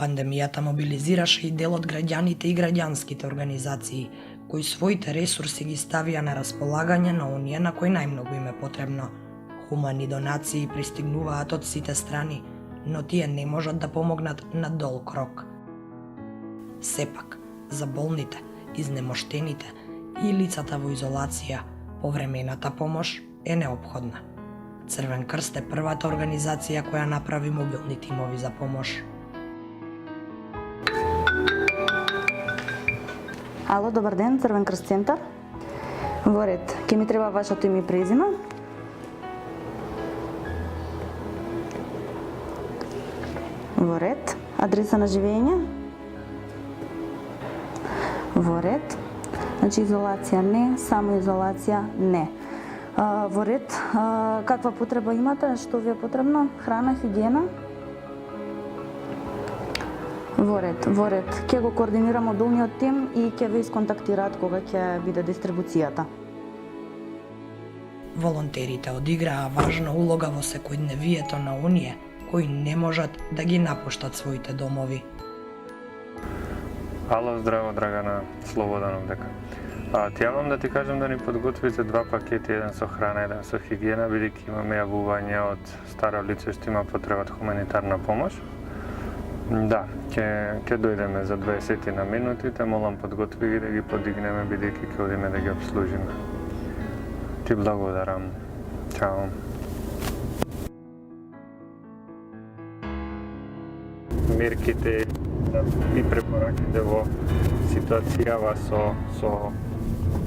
Пандемијата мобилизираше и дел од граѓаните и граѓанските организации, кои своите ресурси ги ставија на располагање на оние на кои најмногу им е потребно. Хумани донации пристигнуваат од сите страни, но тие не можат да помогнат на долг рок. Сепак, за болните, изнемоштените и лицата во изолација, повремената помош е неопходна. Црвен крст е првата организација која направи мобилни тимови за помош. Ало, добар ден, Црвен крст центар. Во ред, ќе ми треба вашето име и презиме. Во ред, адреса на живење. Во ред, значи изолација не, самоизолација не. Во ред, каква потреба имате, што ви е потребно? Храна, хигиена? Во ред. Ќе го координирам одолниот тим и ќе ве исконтактираат кога ќе биде дистрибуцијата. Волонтерите одиграа важна улога во секојдневието на оние кои не можат да ги напуштат своите домови. Ало, здраво, Драгана, Слободан овдека. Ти јавам да ти кажам да ни подготвите 2 пакети, еден со храна, еден со хигиена, бидејќи имаме јавување од старо лице што има потреба од хуманитарна помош. Да, ќе дојдеме за 20 на минутите, молам подготви ги да ги подигнеме, бидејќи ќе одиме да ги обслужиме. Ти благодарам. Чао. Мерките и препораките во ситуацијава со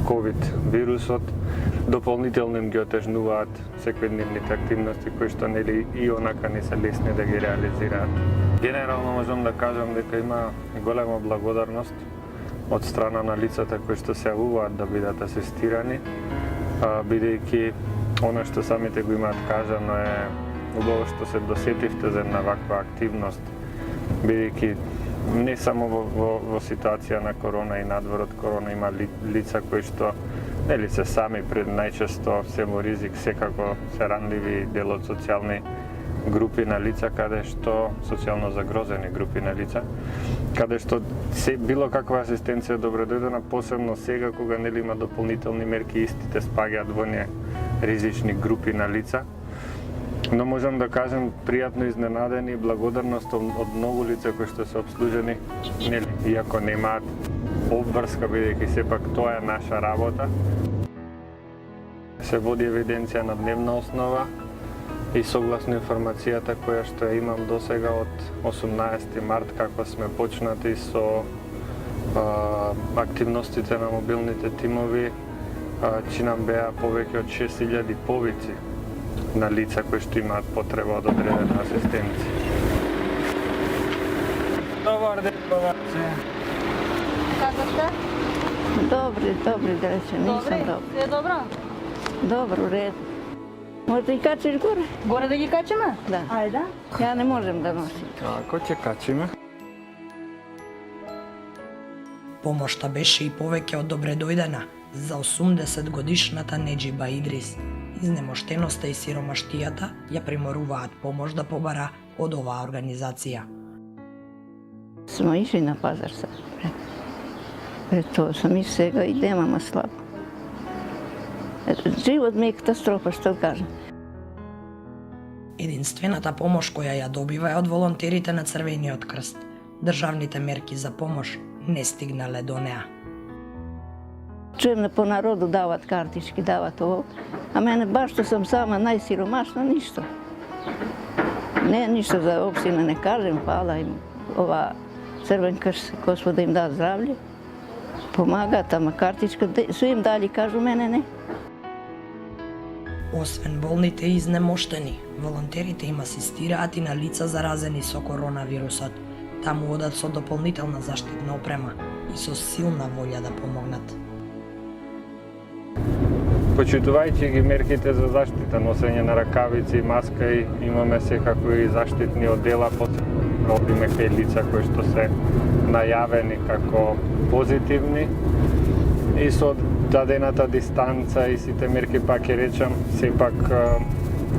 COVID вирусот дополнително им ги отежнуваат секојдневните активности кои што нели и онака не се лесни да ги реализираат. Генерално можам да кажам дека има голема благодарност од страна на лицата кои што се јавуваат да бидат асистирани, бидејќи она што самите го имаат кажано е убаво што се досетивте за една ваква активност, бидејќи не само во ситуација на корона и надвор од корона има лица кои што нели се сами пред најчесто се во ризик, секако се ранливи дел од социјални групи на лица, каде што социјално загрозени групи на лица, каде што било каква асистенција добредојдена, посебно сега кога нели има дополнителни мерки, истите спаѓаат во оние ризични групи на лица. Но можам да кажем пријатно изненадени и благодарност од многу лица кои што се обслужени, нели, иако немаат обврска, бидејќи сепак тоа е наша работа. Се води евиденција на дневна основа и согласно информацијата која што ја имам досега од 18 март, како сме почнати со активностите на мобилните тимови, чинам беа повеќе од 6000 повици на лица кои што имаат потреба од одредена асистенција. Добар ден, бабаце. Како сте? Добри, да речем, нисам добри. Е добро? Добро, ред. Може да ги качиш горе? Горе да ги качиме? Да. Ајде. Ја не можем да носим. Како ќе качиме? Помошта беше и повеќе од добредојдена за 80 годишната Неџиба Идрис. Изнемоштеноста и сиромаштијата ја приморуваат помош да побара од оваа организација. Смо ишли на пазар сега. Пред тоа сам и сега идем, ама слабо. Живот ми е катастрофа, што кажам. Единствената помош која ја добива е од волонтерите на Црвениот крст. Државните мерки за помош не стигнале до неа. Чуjem по народу дават картички, дават ово. А мене баш што сам сама најсиромашна, ништо. Не, ништо за општина не кажем, фала им. Ова Црвен крст, Господ да им да здравле. Помагаат, ама картичка, су им дали, кажу, мене не. Освен болните и изнемоштени, волонтерите им асистираат и на лица заразени со коронавирусот. Таму одат со дополнителна заштитна опрема и со силна волја да помогнат. Почитувајќи ги мерките за заштита, носење на ракавици и маска, и имаме секако и заштитни оддела, одиме кај лица кои што се најавени како позитивни и со дадената дистанца и сите мерки, пак ќе речам, сепак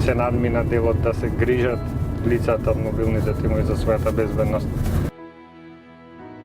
се надмина делот да се грижат лицата од мобилните тимови за својата безбедност.